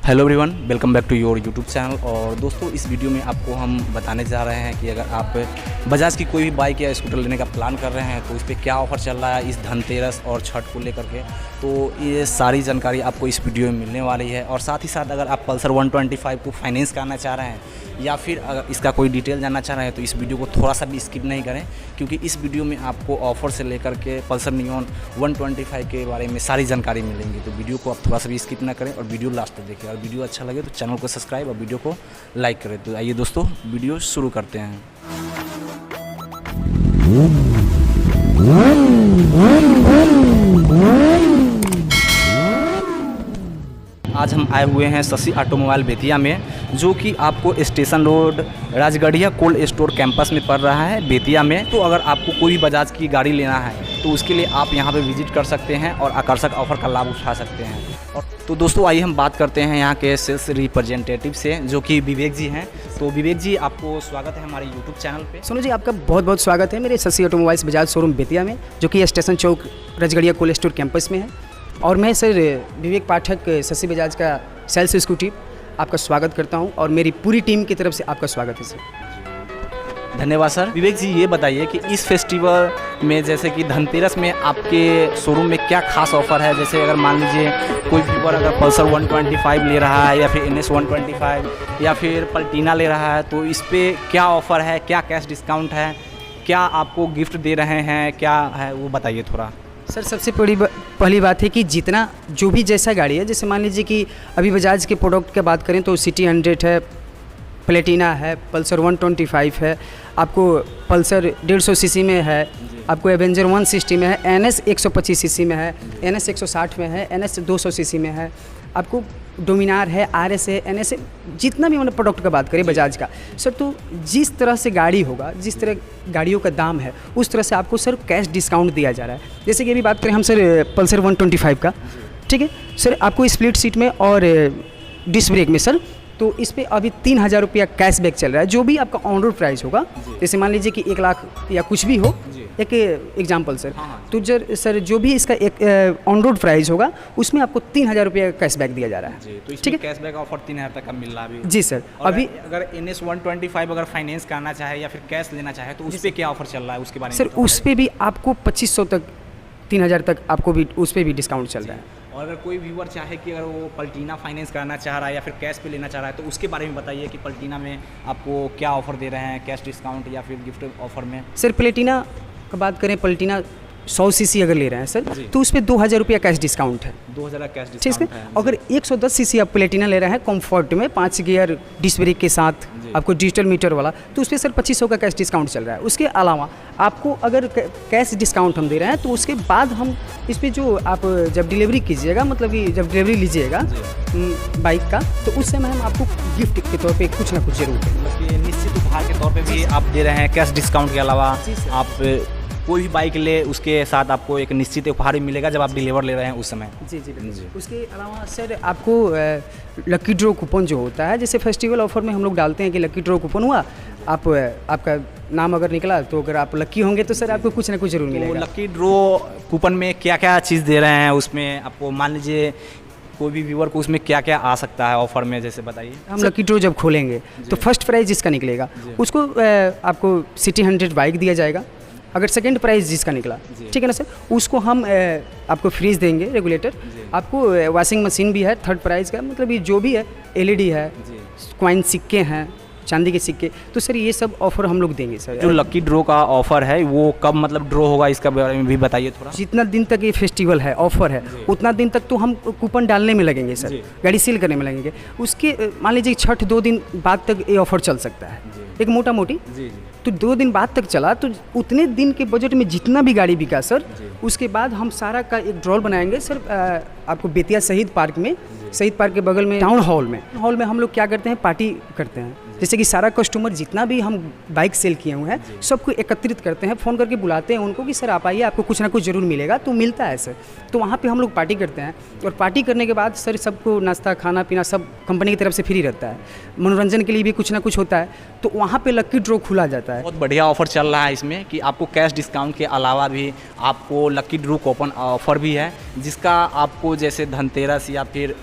Hello everyone, welcome back to your YouTube channel. और दोस्तों, इस वीडियो में आपको हम बताने जा रहे हैं कि अगर आप बजाज की कोई भी बाइक या स्कूटर लेने का प्लान कर रहे हैं तो इस पर क्या ऑफ़र चल रहा है इस धनतेरस और छठ को लेकर के। तो ये सारी जानकारी आपको इस वीडियो में मिलने वाली है। और साथ ही साथ अगर आप पल्सर 125 को फाइनेंस कराना चाह रहे हैं या फिर अगर इसका कोई डिटेल जानना चाह रहे हैं तो इस वीडियो को थोड़ा सा भी स्किप नहीं करें, क्योंकि इस वीडियो में आपको ऑफ़र से लेकर के पल्सर नियॉन 125 के बारे में सारी जानकारी मिलेंगी। तो वीडियो को आप थोड़ा सा भी स्किप ना करें और वीडियो लास्ट तक देखें। और वीडियो अच्छा लगे तो चैनल को सब्सक्राइब और वीडियो को लाइक करें। तो आइए दोस्तों, वीडियो शुरू करते हैं। आज हम आए हुए हैं शशि ऑटोमोबाइल बेतिया में, जो कि आपको station road Rajgarhia cold store campus में पड़ रहा है बेतिया में। तो अगर आपको कोई बजाज की गाड़ी लेना है तो उसके लिए आप यहां पे विजिट कर सकते हैं और आकर्षक ऑफर का लाभ उठा सकते हैं। और तो दोस्तों, आइए हम बात करते हैं यहाँ के सेल्स रिप्रेजेंटेटिव से, जो कि विवेक जी हैं। तो विवेक जी, आपको स्वागत है हमारे यूट्यूब चैनल पे। सोनू जी, आपका बहुत बहुत स्वागत है मेरे शशि ऑटोमोबाइल्स बजाज शोरूम बेतिया में, जो कि स्टेशन चौक राजगढ़िया कोल्ड स्टोर कैंपस में है। और मैं सर विवेक पाठक, शशि बजाज का सेल्स एग्जीक्यूटिव, आपका स्वागत करता हूं और मेरी पूरी टीम की तरफ से आपका स्वागत है सर। धन्यवाद सर। विवेक जी, ये बताइए कि इस फेस्टिवल में, जैसे कि धनतेरस में, आपके शोरूम में क्या खास ऑफर है। जैसे अगर मान लीजिए कोई व्यूअर अगर पल्सर 125 ले रहा है या फिर NS 125 या फिर पल्टीना ले रहा है तो इस पर क्या ऑफ़र है, क्या कैश डिस्काउंट है, क्या आपको गिफ्ट दे रहे हैं, क्या है वो बताइए थोड़ा। सर, सबसे पहली बात है कि जितना जो भी जैसा गाड़ी है, जैसे मान लीजिए कि अभी बजाज के प्रोडक्ट की बात करें तो सिटी 100 है, प्लेटिना है, पल्सर 125 है, आपको पल्सर 150 सीसी में है, आपको एवेंजर 160 में है, NS 125 सीसी में है, NS 160 में है, NS 200 सीसी में है, आपको डोमिनार है, RS है, NS है, जितना भी मतलब प्रोडक्ट का बात करें बजाज का सर, तो जिस तरह से गाड़ी होगा, जिस तरह गाड़ियों का दाम है, उस तरह से आपको सर कैश डिस्काउंट दिया जा रहा है। जैसे कि अभी बात करें हम सर पल्सर 125 का, ठीक है सर, आपको स्प्लिट सीट में और डिस्क ब्रेक में सर, तो इस पर अभी 3000 रुपया कैशबैक चल रहा है। जो भी आपका ऑन रोड प्राइस होगा, जैसे मान लीजिए कि 1 लाख या कुछ भी हो, एक एग्जांपल सर, तो सर जो भी इसका एक ऑन रोड प्राइस होगा उसमें आपको 3000 रुपया कैशबैक दिया जा रहा है। तो ठीक है, कैशबैक ऑफर 3000 तक का मिल रहा है जी सर। अभी अगर NS 125 अगर फाइनेंस करना चाहे या फिर कैश लेना चाहे तो उस पर क्या ऑफर चल रहा है, उसके बारे में सर उस पर भी आपको 2500 तक, 3000 तक आपको भी उस पर भी डिस्काउंट चल रहा है। और अगर कोई व्यूअर चाहे कि अगर वो पल्टीना फाइनेंस करना चाह रहा है या फिर कैश पे लेना चाह रहा है तो उसके बारे में बताइए कि पल्टीना में आपको क्या ऑफ़र दे रहे हैं, कैश डिस्काउंट या फिर गिफ्ट ऑफर में। सर प्लेटिना का बात करें, पल्टीना 100 सीसी अगर ले रहे हैं सर तो उस पर 2000 रुपया कैश डिस्काउंट है। 2000 कैश डिस्काउंट है। अगर 110 सीसी आप प्लेटिना ले रहे हैं कॉम्फर्ट में 5 गियर डिस्क ब्रेक के साथ, आपको डिजिटल मीटर वाला, तो उस पर सर 2500 का कैश डिस्काउंट चल रहा है। उसके अलावा आपको अगर कैश डिस्काउंट हम दे रहे हैं तो उसके बाद हम इस पर जो आप जब डिलीवरी कीजिएगा, मतलब कि जब डिलीवरी लीजिएगा बाइक का, तो उस समय हम आपको गिफ्ट के तौर पे कुछ ना कुछ जरूर देंगे। मतलब कि निश्चित उपहार के तौर पे भी आप दे रहे हैं कैश डिस्काउंट के अलावा। आप कोई भी बाइक ले उसके साथ आपको एक निश्चित उपहार भी मिलेगा जब आप डिलीवर ले रहे हैं उस समय। जी जी जी। उसके अलावा सर आपको लकी ड्रॉ कूपन जो होता है, जैसे फेस्टिवल ऑफर में हम लोग डालते हैं कि लकी ड्रॉ कूपन हुआ, आपका नाम अगर निकला तो अगर आप लकी होंगे तो सर आपको कुछ ना कुछ जरूर मिलेगा। तो लकी ड्रॉ कूपन में क्या क्या चीज़ दे रहे हैं उसमें आपको, मान लीजिए कोई भी व्यूअर को उसमें क्या क्या आ सकता है ऑफर में, जैसे बताइए। हम लकी ड्रॉ जब खोलेंगे तो फर्स्ट प्राइज़ जिसका निकलेगा उसको आपको सिटी 100 बाइक दिया जाएगा। अगर सेकंड प्राइज़ जिसका निकला, ठीक है ना सर, उसको हम आपको फ्रीज देंगे, रेगुलेटर, आपको वॉशिंग मशीन भी है थर्ड प्राइज़ का, मतलब ये जो भी है, LED है, कॉइन सिक्के हैं, चांदी के सिक्के, तो सर ये सब ऑफर हम लोग देंगे सर। जो लकी ड्रॉ का ऑफर है वो कब मतलब ड्रॉ होगा, इसका बारे में भी बताइए थोड़ा। जितना दिन तक ये फेस्टिवल है, ऑफर है, उतना दिन तक तो हम कूपन डालने में लगेंगे सर, गाड़ी सील करने में लगेंगे। उसके मान लीजिए छठ 2 दिन बाद तक ये ऑफर चल सकता है, एक मोटा मोटी। तो 2 दिन बाद तक चला तो उतने दिन के बजट में जितना भी गाड़ी बिका सर, उसके बाद हम सारा का एक ड्रॉल बनाएंगे सर। आपको बेतिया शहीद पार्क में, शहीद पार्क के बगल में टाउन हॉल में हम लोग क्या करते हैं, पार्टी करते हैं। जैसे कि सारा कस्टमर जितना भी हम बाइक सेल किए हुए हैं सबको एकत्रित करते हैं, फ़ोन करके बुलाते हैं उनको कि सर आप आइए, आपको कुछ ना कुछ ज़रूर मिलेगा, तो मिलता है सर। तो वहाँ पे हम लोग पार्टी करते हैं और पार्टी करने के बाद सर सबको नाश्ता खाना पीना सब कंपनी की तरफ से फ्री रहता है, मनोरंजन के लिए भी कुछ ना कुछ होता है, तो वहाँ पे लकी ड्रॉ खुला जाता है। बहुत बढ़िया ऑफर चल रहा है इसमें कि आपको कैश डिस्काउंट के अलावा भी आपको लकी ड्रॉ कूपन ऑफर भी है, जिसका आपको जैसे धनतेरस या फिर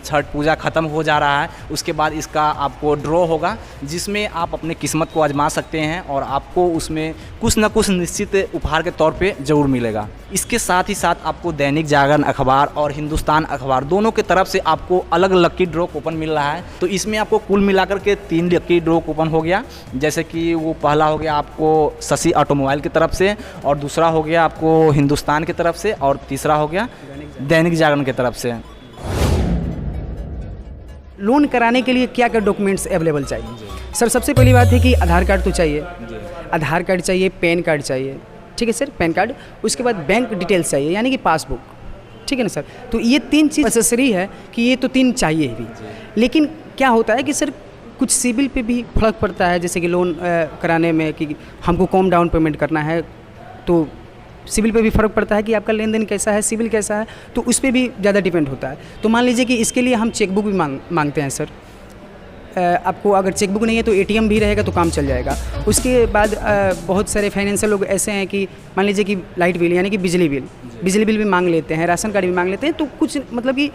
छठ पूजा ख़त्म हो जा रहा है, उसके बाद इसका आपको ड्रॉ होगा, जिसमें आप अपने किस्मत को आजमा सकते हैं और आपको उसमें कुछ न कुछ निश्चित उपहार के तौर पे ज़रूर मिलेगा। इसके साथ ही साथ आपको दैनिक जागरण अखबार और हिंदुस्तान अखबार दोनों की तरफ से आपको अलग लकी ड्रॉ कूपन मिल रहा है। तो इसमें आपको कुल मिलाकर के 3 लकी ड्रॉ कूपन हो गया, जैसे कि वो पहला हो गया आपको शशि ऑटोमोबाइल की तरफ से, और दूसरा हो गया आपको हिंदुस्तान की तरफ से, और तीसरा हो गया दैनिक जागरण की तरफ से। लोन कराने के लिए क्या क्या डॉक्यूमेंट्स अवेलेबल चाहिए? सर सबसे पहली बात है कि आधार कार्ड तो चाहिए, आधार कार्ड चाहिए, पैन कार्ड चाहिए, ठीक है सर, पैन कार्ड। उसके बाद बैंक डिटेल्स चाहिए, यानी कि पासबुक, ठीक है ना सर। तो ये 3 चीज़ नेसेसरी है कि ये तो 3 चाहिए भी। लेकिन क्या होता है कि सर कुछ सिबिल पे भी फर्क पड़ता है, जैसे कि लोन कराने में कि हमको कम डाउन पेमेंट करना है, तो सिबिल पे भी फ़र्क पड़ता है कि आपका लेन देन कैसा है, सिबिल कैसा है, तो उस पर भी ज़्यादा डिपेंड होता है। तो मान लीजिए कि इसके लिए हम चेकबुक भी मांगते हैं सर। आपको अगर चेकबुक नहीं है तो एटीएम भी रहेगा तो काम चल जाएगा। उसके बाद बहुत सारे फाइनेंशियल लोग ऐसे हैं कि मान लीजिए कि लाइट बिल यानी कि बिजली बिल भी मांग लेते हैं, राशन कार्ड भी मांग लेते हैं। तो कुछ मतलब कि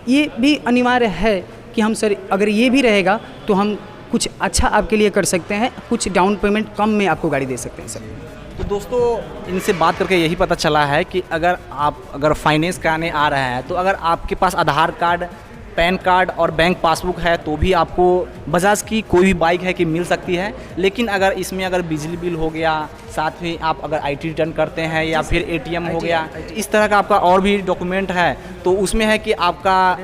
ये भी अनिवार्य है कि हम सर अगर ये भी रहेगा तो हम कुछ अच्छा आपके लिए कर सकते हैं, कुछ डाउन पेमेंट कम में आपको गाड़ी दे सकते हैं सर। तो दोस्तों इनसे बात करके यही पता चला है कि अगर फाइनेंस कराने आ रहे हैं तो अगर आपके पास आधार कार्ड, पैन कार्ड और बैंक पासबुक है तो भी आपको बजाज की कोई भी बाइक है कि मिल सकती है। लेकिन अगर इसमें अगर बिजली बिल हो गया, साथ में आप अगर आईटी रिटर्न करते हैं या फिर एटीएम हो गया, इस तरह का आपका और भी डॉक्यूमेंट है तो उसमें है कि आपका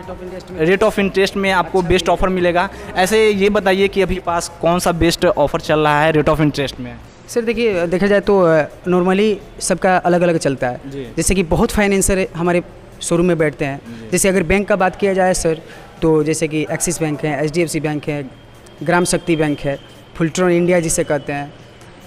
रेट ऑफ इंटरेस्ट में आपको बेस्ट ऑफ़र मिलेगा। ऐसे ये बताइए कि अभी पास कौन सा बेस्ट ऑफ़र चल रहा है रेट ऑफ इंटरेस्ट में? सर देखिए, देखा जाए तो नॉर्मली सबका अलग अलग चलता है। जैसे कि बहुत फाइनेंसर हमारे शोरूम में बैठते हैं। जैसे अगर बैंक का बात किया जाए सर, तो जैसे कि एक्सिस बैंक है, एचडीएफसी बैंक है, ग्राम शक्ति बैंक है, फुलट्रॉन इंडिया जिसे कहते हैं,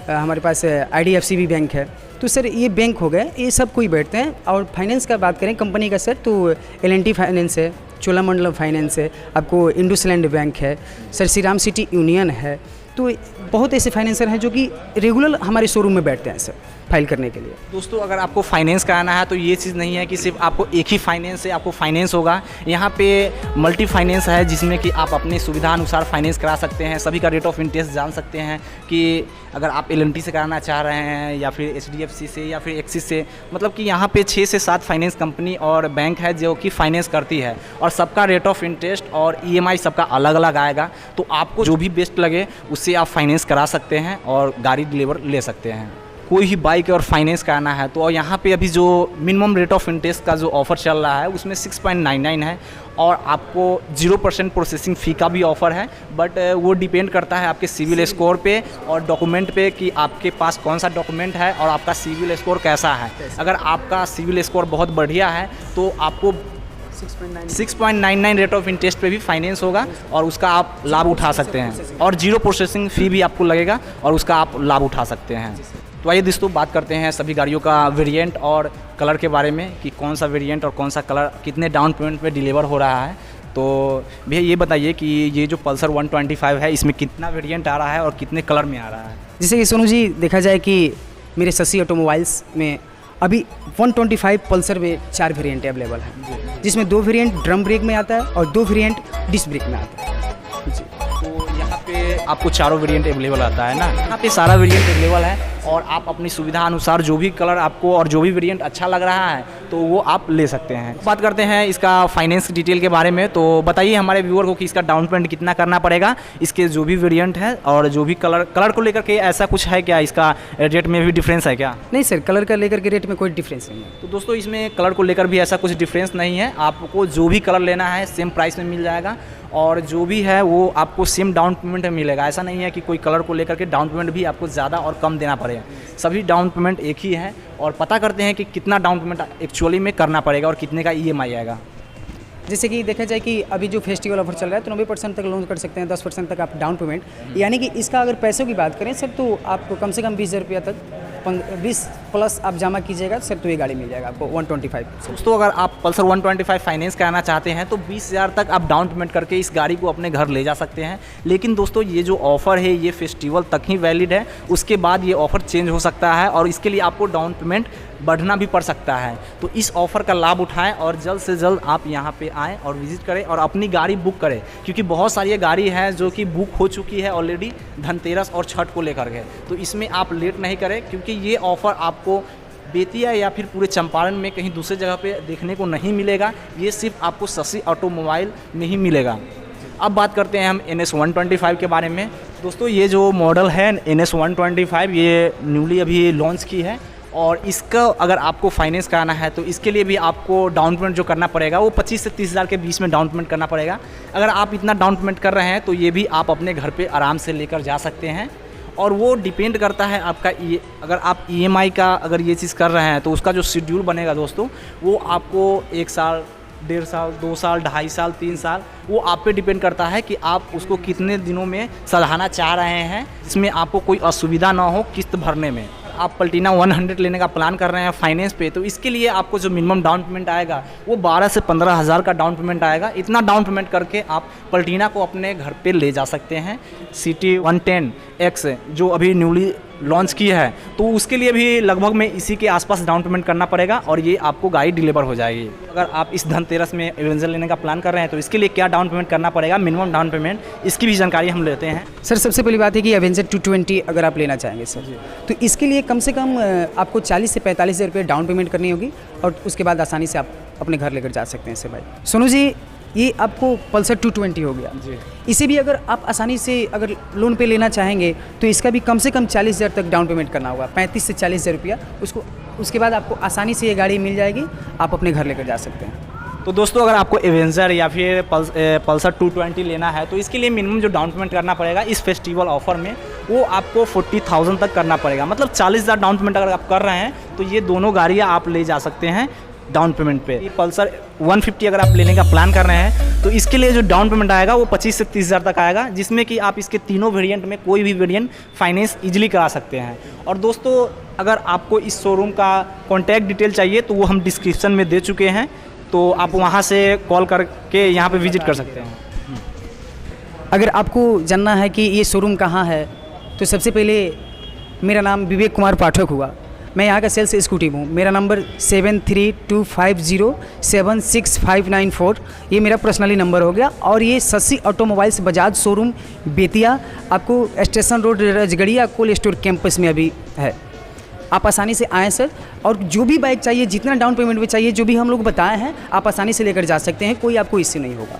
हमारे पास आईडीएफसी भी बैंक है। तो सर ये बैंक हो गए, ये सब कोई बैठते हैं। और फाइनेंस का बात करें कंपनी का सर, तो एल&टी फाइनेंस है, चोलामंडलम फाइनेंस है, आपको इंडसलैंड बैंक है, सर श्रीराम सिटी यूनियन है। तो बहुत ऐसे फाइनेंसर हैं जो कि रेगुलर हमारे शोरूम में बैठते हैं सर फाइल करने के लिए। दोस्तों अगर आपको फाइनेंस कराना है तो ये चीज़ नहीं है कि सिर्फ आपको एक ही फाइनेंस से आपको फाइनेंस होगा। यहाँ पे मल्टी फाइनेंस है जिसमें कि आप अपनी सुविधा अनुसार फाइनेंस करा सकते हैं, सभी का रेट ऑफ इंटरेस्ट जान सकते हैं कि अगर आप एल&टी से कराना चाह रहे हैं या फिर एचडीएफसी से या फिर एक्सिस से, मतलब कि यहाँ पे 6 से 7 फाइनेंस कंपनी और बैंक है जो कि फाइनेंस करती है और सबका रेट ऑफ इंटरेस्ट और ईएमआई सबका अलग अलग आएगा। तो आपको जो भी बेस्ट लगे उससे आप फाइनेंस करा सकते हैं और गाड़ी डिलीवर ले सकते हैं। कोई ही बाइक और फाइनेंस कराना है तो यहाँ पे अभी जो मिनिमम रेट ऑफ इंटरेस्ट का जो ऑफ़र चल रहा है उसमें 6.99 है और आपको 0% प्रोसेसिंग फ़ी का भी ऑफ़र है। बट वो डिपेंड करता है आपके सिविल स्कोर पे और डॉक्यूमेंट पे कि आपके पास कौन सा डॉक्यूमेंट है और आपका सिविल स्कोर कैसा है। अगर आपका सिविल स्कोर बहुत बढ़िया है तो आपको 6.99 रेट ऑफ इंटरेस्ट पे भी फाइनेंस होगा और उसका आप लाभ उठा सकते हैं और 0 प्रोसेसिंग फ़ी भी आपको लगेगा और उसका आप लाभ उठा सकते हैं। तो आइए दोस्तों बात करते हैं सभी गाड़ियों का वेरिएंट और कलर के बारे में कि कौन सा वेरिएंट और कौन सा कलर कितने डाउन पेमेंट पे डिलीवर हो रहा है। तो भैया ये बताइए कि ये जो पल्सर 125 है इसमें कितना वेरिएंट आ रहा है और कितने कलर में आ रहा है? जैसे कि सोनू जी देखा जाए कि मेरे शशि ऑटोमोबाइल्स में अभी 125 पल्सर में 4 वेरिएंट अवेलेबल हैं, जिसमें 2 वेरिएंट ड्रम ब्रेक में आता है और 2 वेरिएंट डिस्क ब्रेक में आता है जी। तो यहाँ पे आपको चारों वेरिएंट अवेलेबल आता है ना? यहाँ पे सारा वेरिएंट अवेलेबल है और आप अपनी सुविधा अनुसार जो भी कलर आपको और जो भी वेरिएंट अच्छा लग रहा है तो वो आप ले सकते हैं। बात करते हैं इसका फाइनेंस डिटेल के बारे में। तो बताइए हमारे व्यूअर को कि इसका डाउन पेमेंट कितना करना पड़ेगा, इसके जो भी वेरिएंट है और जो भी कलर को लेकर के ऐसा कुछ है क्या, इसका रेट में भी डिफरेंस है क्या? नहीं सर, कलर का लेकर के रेट में कोई डिफरेंस नहीं है। तो दोस्तों इसमें कलर को लेकर भी ऐसा कुछ डिफरेंस नहीं है, आपको जो भी कलर लेना है सेम प्राइस में मिल जाएगा और जो भी है वो आपको सेम डाउन पेमेंट में मिलेगा। ऐसा नहीं है कि कोई कलर को लेकर के डाउन पेमेंट भी आपको ज़्यादा और कम देना पड़ेगा, सभी डाउन पेमेंट एक ही है। और पता करते हैं कि कितना डाउन पेमेंट एक्चुअली में करना पड़ेगा और कितने का ईएमआई आएगा। जैसे कि देखा जाए कि अभी जो फेस्टिवल ऑफर चल रहा है तो 90% तक लोन कर सकते हैं, 10% तक आप डाउन पेमेंट, यानी कि इसका अगर पैसों की बात करें सर तो आपको कम से कम 20,000 रुपया तक 20 प्लस आप जमा कीजिएगा सर तो ये गाड़ी मिल जाएगा आपको 125। दोस्तों अगर आप पल्सर 125 फाइनेंस कराना चाहते हैं तो 20,000 तक आप डाउन पेमेंट करके इस गाड़ी को अपने घर ले जा सकते हैं। लेकिन दोस्तों ये जो ऑफ़र है ये फेस्टिवल तक ही वैलिड है, उसके बाद ये ऑफ़र चेंज हो सकता है और इसके लिए आपको डाउन पेमेंट बढ़ना भी पड़ सकता है। तो इस ऑफ़र का लाभ उठाएं और जल्द से जल्द आप यहाँ पे आएँ और विज़िट करें और अपनी गाड़ी बुक करें, क्योंकि बहुत सारी गाड़ी है जो कि बुक हो चुकी है ऑलरेडी धनतेरस और छठ को लेकर के। तो इसमें आप लेट नहीं करें, क्योंकि ये ऑफ़र आपको बेतिया या फिर पूरे चंपारण में कहीं दूसरे जगह पे देखने को नहीं मिलेगा। ये सिर्फ आपको शशि ऑटोमोबाइल में ही मिलेगा। अब बात करते हैं हम NS 125 के बारे में। दोस्तों ये जो मॉडल है NS 125 ये न्यूली अभी लॉन्च की है और इसका अगर आपको फाइनेंस कराना है तो इसके लिए भी आपको डाउन पेमेंट जो करना पड़ेगा वो 25 से 30,000 के बीच में डाउन पेमेंट करना पड़ेगा। अगर आप इतना डाउन पेमेंट कर रहे हैं तो ये भी आप अपने घर पे आराम से लेकर जा सकते हैं और वो डिपेंड करता है आपका अगर आप EMI का अगर ये चीज़ कर रहे हैं तो उसका जो शेड्यूल बनेगा दोस्तों वो आपको 1 साल, 1.5 साल, 2 साल, 2.5 साल, 3 साल वो आप पे डिपेंड करता है कि आप उसको कितने दिनों में सधाना चाह रहे हैं, जिसमें आपको कोई असुविधा ना हो किस्त भरने में। आप पल्टीना 100 लेने का प्लान कर रहे हैं फाइनेंस पे तो इसके लिए आपको जो मिनिमम डाउन पेमेंट आएगा वो 12 से 15,000 का डाउन पेमेंट आएगा। इतना डाउन पेमेंट करके आप पल्टीना को अपने घर पे ले जा सकते हैं। सिटी 110X जो अभी न्यूली लॉन्च की है तो उसके लिए भी लगभग में इसी के आसपास डाउन पेमेंट करना पड़ेगा और ये आपको गाड़ी डिलीवर हो जाएगी। अगर आप इस धनतेरस में एवेंजर लेने का प्लान कर रहे हैं तो इसके लिए क्या डाउन पेमेंट करना पड़ेगा, मिनिमम डाउन पेमेंट, इसकी भी जानकारी हम लेते हैं। सर सबसे पहली बात है कि एवेंजर 220 अगर आप लेना चाहेंगे सर तो इसके लिए कम से कम आपको 40 से 45,000 रुपये डाउन पेमेंट करनी होगी और उसके बाद आसानी से आप अपने घर लेकर जा सकते हैं सर। भाई सोनू जी ये आपको पल्सर 220 हो गया जी। इसे भी अगर आप आसानी से अगर लोन पे लेना चाहेंगे तो इसका भी कम से कम 40,000 तक डाउन पेमेंट करना होगा, 35 से 40,000 रुपया। उसके बाद आपको आसानी से ये गाड़ी मिल जाएगी, आप अपने घर लेकर जा सकते हैं। तो दोस्तों अगर आपको एवेंजर या फिर पल्सर 220 लेना है तो इसके लिए मिनिमम जो डाउन पेमेंट करना पड़ेगा इस फेस्टिवल ऑफर में वो आपको 40,000 तक करना पड़ेगा। मतलब 40,000 डाउन पेमेंट अगर आप कर रहे हैं तो ये दोनों गाड़ियाँ आप ले जा सकते हैं डाउन पेमेंट पे। पल्सर 150 अगर आप लेने का प्लान कर रहे हैं तो इसके लिए जो डाउन पेमेंट आएगा वो 25 से 30,000 तक आएगा, जिसमें कि आप इसके तीनों वेरिएंट में कोई भी वेरिएंट फाइनेंस इजीली करा सकते हैं। और दोस्तों अगर आपको इस शोरूम का कॉन्टैक्ट डिटेल चाहिए तो वो हम डिस्क्रिप्शन में दे चुके हैं, तो आप वहाँ से कॉल करके यहाँ पे विजिट कर सकते हैं। अगर आपको जानना है कि ये शोरूम कहाँ है तो सबसे पहले मेरा नाम विवेक कुमार पाठक हुआ, मैं यहाँ का सेल्स एक्जीक्यूटिव हूँ। मेरा नंबर 7325076594 ये मेरा पर्सनली नंबर हो गया। और ये शशि ऑटोमोबाइल्स बजाज शोरूम बेतिया आपको station road Rajgarhia cold store campus में अभी है। आप आसानी से आएँ सर, और जो भी बाइक चाहिए जितना डाउन पेमेंट में चाहिए जो भी हम लोग बताए हैं आप आसानी से लेकर जा सकते हैं, कोई आपको इश्यू नहीं होगा।